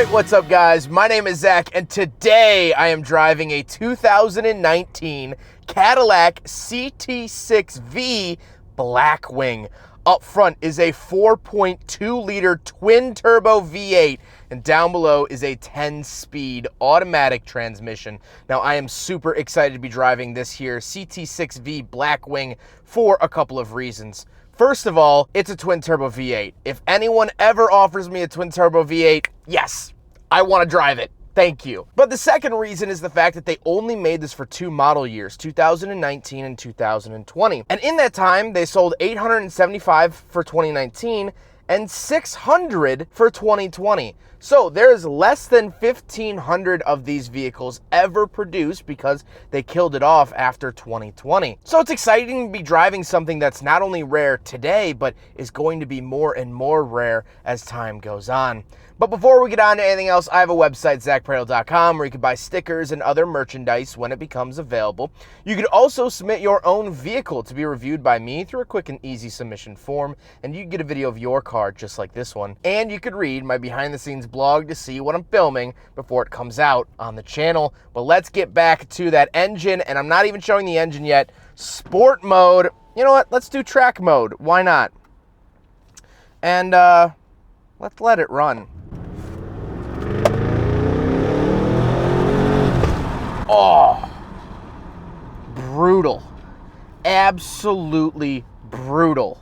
Alright, what's up guys? My name is Zach, and today I am driving a 2019 Cadillac CT-6V Blackwing. Up front is a 4.2 liter twin turbo V8, and down below is a 10-speed automatic transmission. Now I am super excited to be driving this here CT-6V Blackwing for a couple of reasons. First of all, it's a twin turbo V8. If anyone ever offers me a twin turbo V8, yes, I want to drive it. Thank you. But the second reason is the fact that they only made this for 2 model years, 2019 and 2020. And in that time, they sold 875 for 2019 and 600 for 2020. So there's less than 1,500 of these vehicles ever produced because they killed it off after 2020. So it's exciting to be driving something that's not only rare today, but is going to be more and more rare as time goes on. But before we get on to anything else, I have a website, zackprato.com, where you can buy stickers and other merchandise when it becomes available. You could also submit your own vehicle to be reviewed by me through a quick and easy submission form, and you can get a video of your car just like this one. And you could read my behind-the-scenes blog to see what I'm filming before it comes out on the channel. But let's get back to that engine, and I'm not even showing the engine yet. Sport mode. You know what? Let's do track mode. Why not? And let's let it run. Oh, brutal. Absolutely brutal.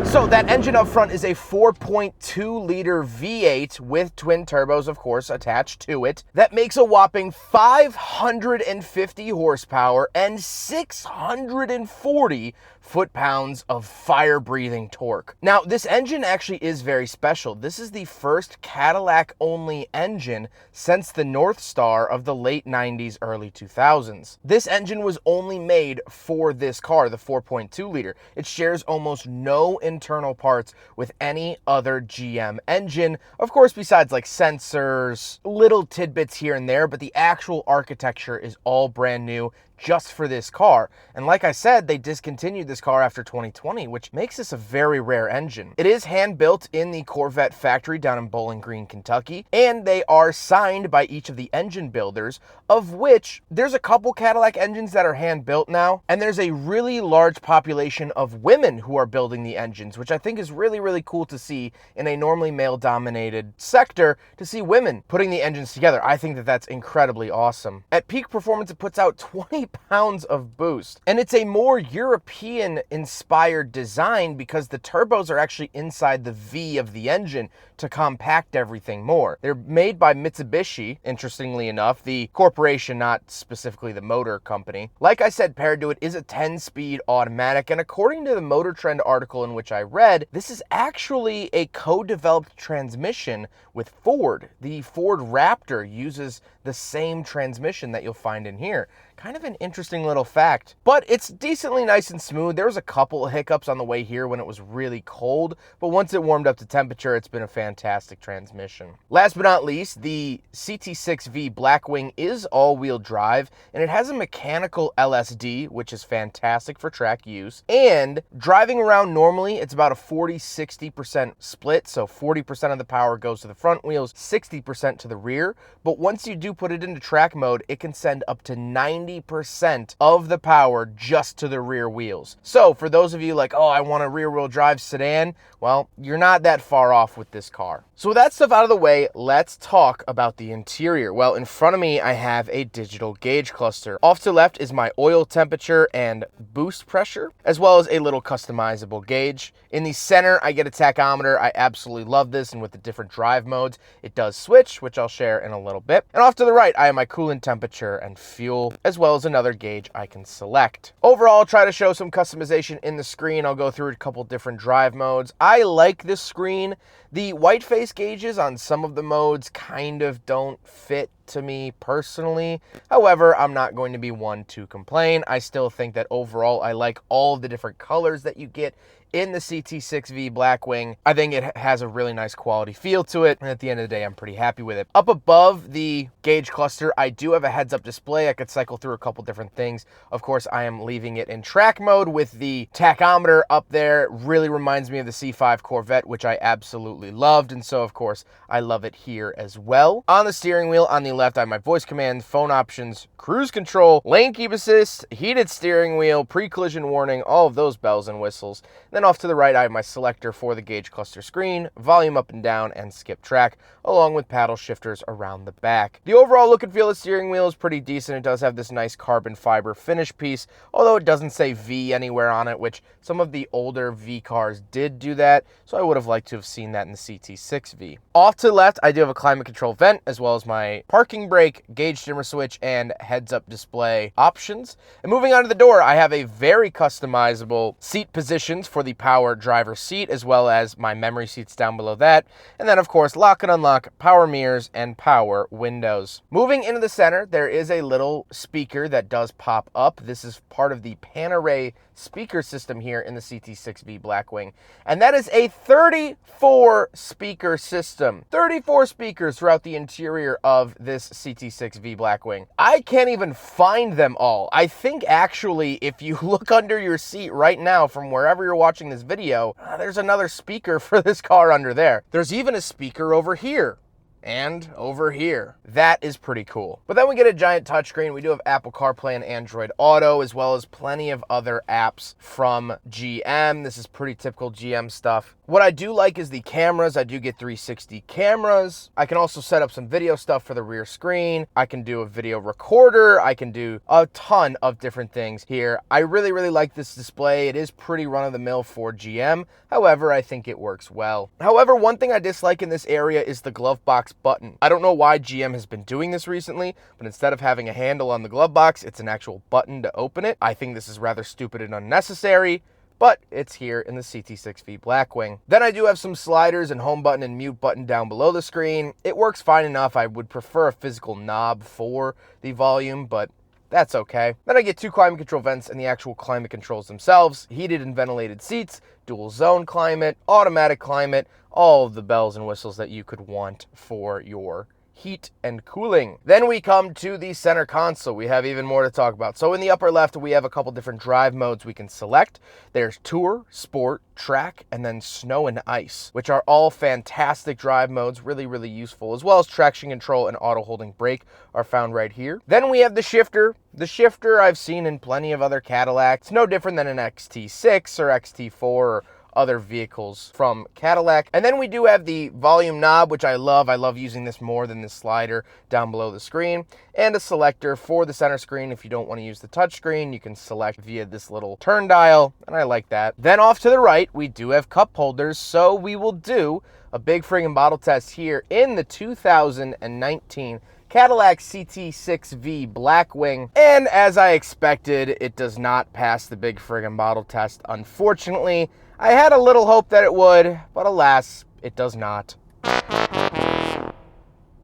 So that engine up front is a 4.2 liter V8 with twin turbos, of course, attached to it. That makes a whopping 550 horsepower and 640 foot-pounds of fire-breathing torque. Now, this engine actually is very special. This is the first Cadillac-only engine since the North Star of the late 90s, early 2000s. This engine was only made for this car, the 4.2 liter. It shares almost no internal parts with any other GM engine. Of course, besides like sensors, little tidbits here and there, but the actual architecture is all brand new just for this car. And like I said, they discontinued this car after 2020, which makes this a very rare engine. It is hand-built in the Corvette factory down in Bowling Green, Kentucky, and they are signed by each of the engine builders, of which there's a couple Cadillac engines that are hand-built now, and there's a really large population of women who are building the engines, which I think is really, really cool to see in a normally male-dominated sector, to see women putting the engines together. I think that that's incredibly awesome. At peak performance, it puts out 20 pounds of boost, and it's a more European inspired design because the turbos are actually inside the V of the engine to compact everything more. They're made by Mitsubishi, interestingly enough, the corporation, not specifically the motor company. Like I said, paired to it is a 10-speed automatic, and according to the Motor Trend article in which I read, this is actually a co-developed transmission with Ford. The Ford Raptor uses the same transmission that you'll find in here. Kind of an interesting little fact, but it's decently nice and smooth. There was a couple of hiccups on the way here when it was really cold, but once it warmed up to temperature, it's been a fantastic transmission. Last but not least, the CT-6V Blackwing is all-wheel drive, and it has a mechanical LSD, which is fantastic for track use. And driving around normally, it's about a 40-60% split, so 40% of the power goes to the front wheels, 60% to the rear. But once you do put it into track mode, it can send up to 90% of the power just to the rear wheels. So for those of you like, oh, I want a rear-wheel drive sedan, well, you're not that far off with this car. So with that stuff out of the way, let's talk about the interior. Well, in front of me, I have a digital gauge cluster. Off to the left is my oil temperature and boost pressure, as well as a little customizable gauge. In the center, I get a tachometer. I absolutely love this, and with the different drive modes, it does switch, which I'll share in a little bit. And off to the right, I have my coolant temperature and fuel, as well as another gauge I can select. Overall, I'll try to show some customization in the screen. I'll go through a couple different drive modes. I like this screen. The white face gauges on some of the modes kind of don't fit to me personally. However, I'm not going to be one to complain. I still think that overall I like all the different colors that you get in the CT-6V Blackwing. I think it has a really nice quality feel to it, and at the end of the day, I'm pretty happy with it. Up above the gauge cluster, I do have a heads-up display. I could cycle through a couple different things. Of course, I am leaving it in track mode with the tachometer up there. It really reminds me of the C5 Corvette, which I absolutely loved, and so of course, I love it here as well. On the steering wheel, on the left, I have my voice command, phone options, cruise control, lane keep assist, heated steering wheel, pre-collision warning, all of those bells and whistles. Then off to the right, I have my selector for the gauge cluster screen, volume up and down, and skip track, along with paddle shifters around the back. The overall look and feel of the steering wheel is pretty decent. It does have this nice carbon fiber finish piece, although it doesn't say V anywhere on it, which some of the older V cars did do that, so I would have liked to have seen that in the CT-6V. Off to the left, I do have a climate control vent, as well as my parking brake, gauge dimmer switch, and heads-up display options. And moving on to the door, I have a very customizable seat positions for the power driver seat, as well as my memory seats down below that. And then, of course, lock and unlock, power mirrors, and power windows. Moving into the center, there is a little speaker that does pop up. This is part of the Pan-Array speaker system here in the CT-6V Blackwing, and that is a 34 speaker system. 34 speakers throughout the interior of this CT-6V Blackwing. I can't even find them all. I think actually if you look under your seat right now from wherever you're watching this video, there's another speaker for this car under there. There's even a speaker over here. And over here. That is pretty cool. But then we get a giant touchscreen. We do have Apple CarPlay and Android Auto, as well as plenty of other apps from GM. This is pretty typical GM stuff. What I do like is the cameras. I do get 360 cameras. I can also set up some video stuff for the rear screen. I can do a video recorder. I can do a ton of different things here. I really like this display. It is pretty run-of-the-mill for GM. However, I think it works well. However, one thing I dislike in this area is the glove box button. I don't know why GM has been doing this recently, but instead of having a handle on the glove box, it's an actual button to open it. I think this is rather stupid and unnecessary, but it's here in the CT-6V Blackwing. Then I do have some sliders and home button and mute button down below the screen. It works fine enough. I would prefer a physical knob for the volume, but that's okay. Then I get 2 climate control vents and the actual climate controls themselves, heated and ventilated seats, dual zone climate, automatic climate, all of the bells and whistles that you could want for your heat and cooling. Then we come to the center console. We have even more to talk about. So in the upper left, we have a couple different drive modes we can select. There's Tour, Sport, Track, and then Snow and Ice, which are all fantastic drive modes, really useful, as well as traction control and auto holding brake are found right here. Then we have the shifter. The shifter I've seen in plenty of other Cadillacs. It's no different than an XT6 or XT4 or other vehicles from Cadillac. And then we do have the volume knob, which I love. I love using this more than the slider down below the screen, and a selector for the center screen. If you don't want to use the touch screen, you can select via this little turn dial, and I like that. Then off to the right, we do have cup holders, so we will do a big friggin' bottle test here in the 2019 Cadillac CT-6V Blackwing, and as I expected, it does not pass the big friggin' bottle test, unfortunately. I had a little hope that it would, but alas, it does not.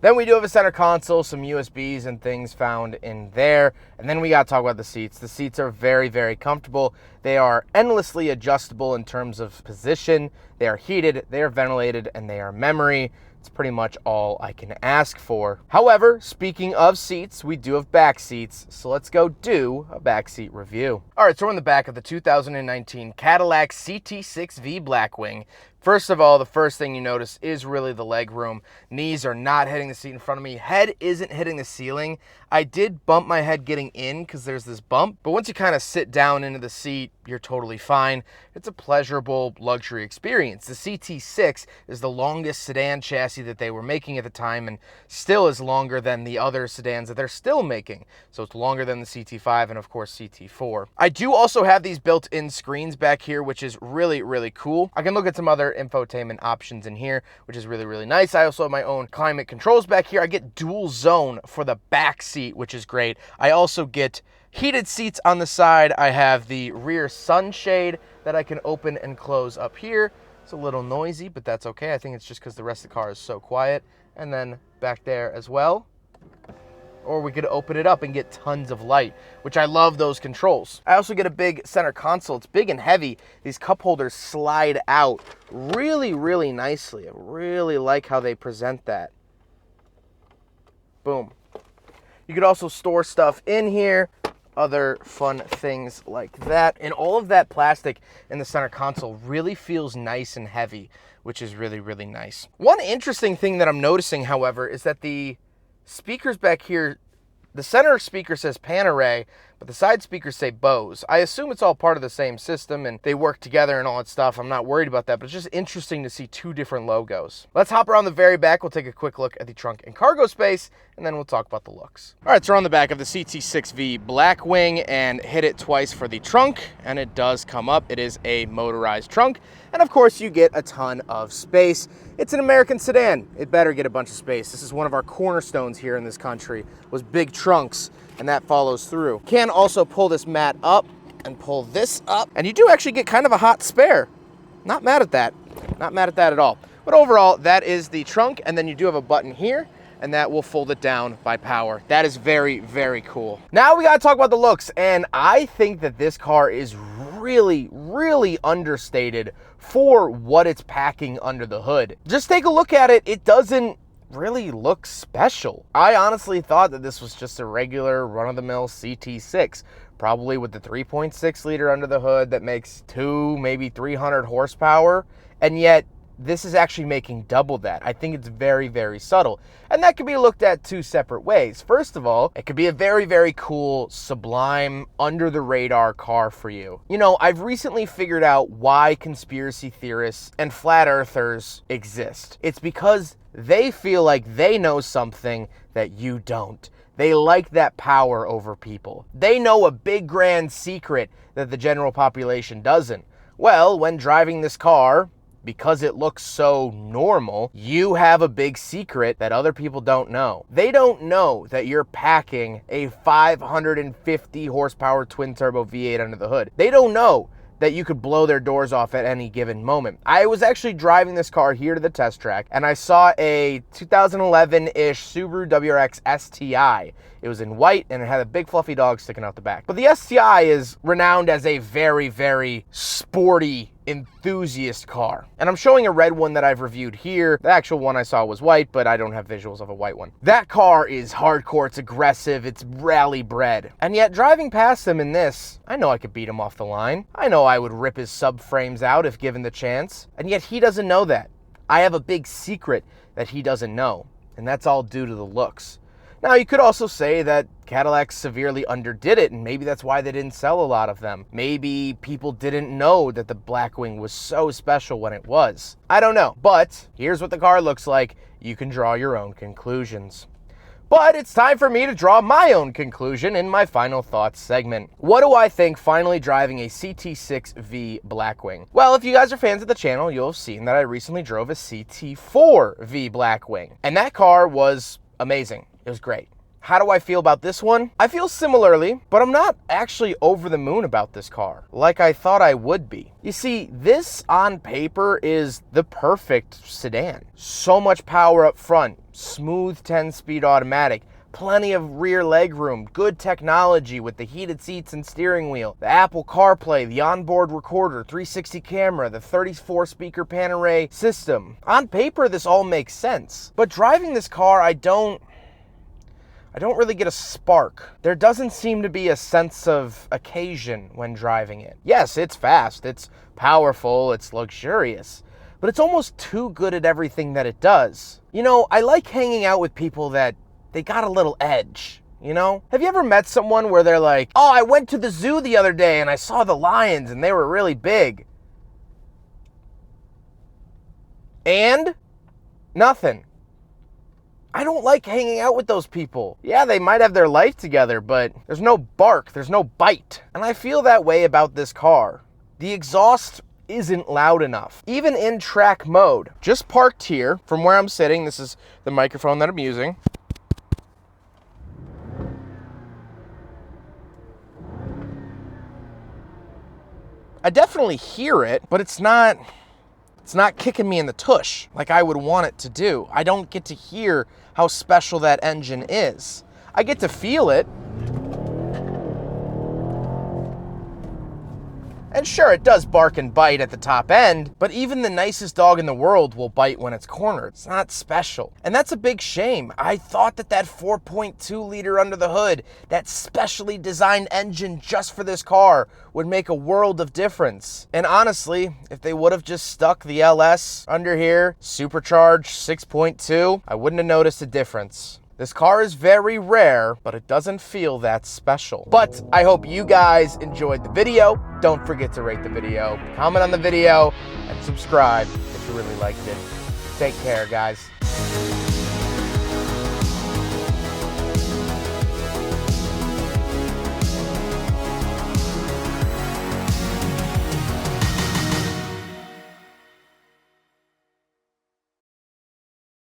Then we do have a center console, some USBs and things found in there. And then we got to talk about the seats. The seats are very comfortable. They are endlessly adjustable in terms of position. They are heated, they are ventilated, and they are memory. It's pretty much all I can ask for. However, speaking of seats, we do have back seats, so let's go do a back seat review. All right, so we're in the back of the 2019 Cadillac CT-6V Blackwing. First of all, the first thing you notice is really the leg room. Knees are not hitting the seat in front of me. Head isn't hitting the ceiling. I did bump my head getting in because there's this bump, but once you kind of sit down into the seat, you're totally fine. It's a pleasurable luxury experience. The CT-6 is the longest sedan chassis that they were making at the time and still is longer than the other sedans that they're still making. So it's longer than the CT-5 and of course CT-4. I do also have these built-in screens back here, which is really cool. I can look at some other infotainment options in here, which is really nice. I also have my own climate controls back here. I get dual zone for the back seat, which is great. I also get heated seats on the side. I have the rear sunshade that I can open and close up here. It's a little noisy, but that's okay. I think it's just because the rest of the car is so quiet. And then back there as well, or we could open it up and get tons of light, which I love those controls. I also get a big center console. It's big and heavy. These cup holders slide out really, really nicely. I really like how they present that. Boom. You could also store stuff in here, other fun things like that. And all of that plastic in the center console really feels nice and heavy, which is really, really nice. One interesting thing that I'm noticing, however, is that the speakers back here, the center speaker says Panerai, but the side speakers say Bose. I assume it's all part of the same system and they work together and all that stuff. I'm not worried about that, but it's just interesting to see two different logos. Let's hop around the very back. We'll take a quick look at the trunk and cargo space, and then we'll talk about the looks. All right, so we're on the back of the CT-6V Blackwing and hit it twice for the trunk, and it does come up. It is a motorized trunk, and of course you get a ton of space. It's an American sedan. It better get a bunch of space. This is one of our cornerstones here in this country, was big trunks, and that follows through. Can also pull this mat up and pull this up, and you do actually get kind of a hot spare. Not mad at that. Not mad at that at all. But overall, that is the trunk, and then you do have a button here, and that will fold it down by power. That is very, very cool. Now we gotta talk about the looks, and I think that this car is really, really understated for what it's packing under the hood. Just take a look at it. It doesn't really look special. I honestly thought that this was just a regular run-of-the-mill CT-6, probably with the 3.6 liter under the hood that makes 200, maybe 300 horsepower, and yet this is actually making double that. I think it's very, very subtle. And that can be looked at two separate ways. First of all, it could be a very, very cool, sublime, under-the-radar car for you. You know, I've recently figured out why conspiracy theorists and flat earthers exist. It's because they feel like they know something that you don't. They like that power over people. They know a big grand secret that the general population doesn't. Well, when driving this car, because it looks so normal, you have a big secret that other people don't know. They don't know that you're packing a 550 horsepower twin turbo V8 under the hood. They don't know that you could blow their doors off at any given moment. I was actually driving this car here to the test track, and I saw a 2011-ish Subaru WRX STI. It was in white, and it had a big fluffy dog sticking out the back. But the STI is renowned as a very, very sporty enthusiast car. And I'm showing a red one that I've reviewed here. The actual one I saw was white, but I don't have visuals of a white one. That car is hardcore, it's aggressive, it's rally bred. And yet driving past him in this, I know I could beat him off the line. I know I would rip his subframes out if given the chance. And yet he doesn't know that. I have a big secret that he doesn't know. And that's all due to the looks. Now, you could also say that Cadillac severely underdid it, and maybe that's why they didn't sell a lot of them. Maybe people didn't know that the Blackwing was so special when it was. I don't know, but here's what the car looks like. You can draw your own conclusions. But it's time for me to draw my own conclusion in my final thoughts segment. What do I think finally driving a CT-6V Blackwing? Well, if you guys are fans of the channel, you'll have seen that I recently drove a CT-4V Blackwing, and that car was amazing. It was great. How do I feel about this one? I feel similarly, but I'm not actually over the moon about this car, like I thought I would be. You see, this on paper is the perfect sedan. So much power up front, smooth 10-speed automatic, plenty of rear legroom, good technology with the heated seats and steering wheel, the Apple CarPlay, the onboard recorder, 360 camera, the 34-speaker Panerai system. On paper, this all makes sense. But driving this car, I don't really get a spark. There doesn't seem to be a sense of occasion when driving it. Yes, it's fast, it's powerful, it's luxurious, but it's almost too good at everything that it does. You know, I like hanging out with people that they got a little edge, you know? Have you ever met someone where they're like, oh, I went to the zoo the other day and I saw the lions and they were really big. And nothing. I don't like hanging out with those people. Yeah, they might have their life together, but there's no bark, there's no bite. And I feel that way about this car. The exhaust isn't loud enough, even in track mode. Just parked here from where I'm sitting, this is the microphone that I'm using. I definitely hear it, but it's not kicking me in the tush like I would want it to do. I don't get to hear how special that engine is. I get to feel it. And sure, it does bark and bite at the top end, but even the nicest dog in the world will bite when it's cornered. It's not special. And that's a big shame. I thought that 4.2 liter under the hood, that specially designed engine just for this car, would make a world of difference. And honestly, if they would have just stuck the LS under here, supercharged 6.2, I wouldn't have noticed a difference. This car is very rare, but it doesn't feel that special. But I hope you guys enjoyed the video. Don't forget to rate the video, comment on the video, and subscribe if you really liked it. Take care, guys.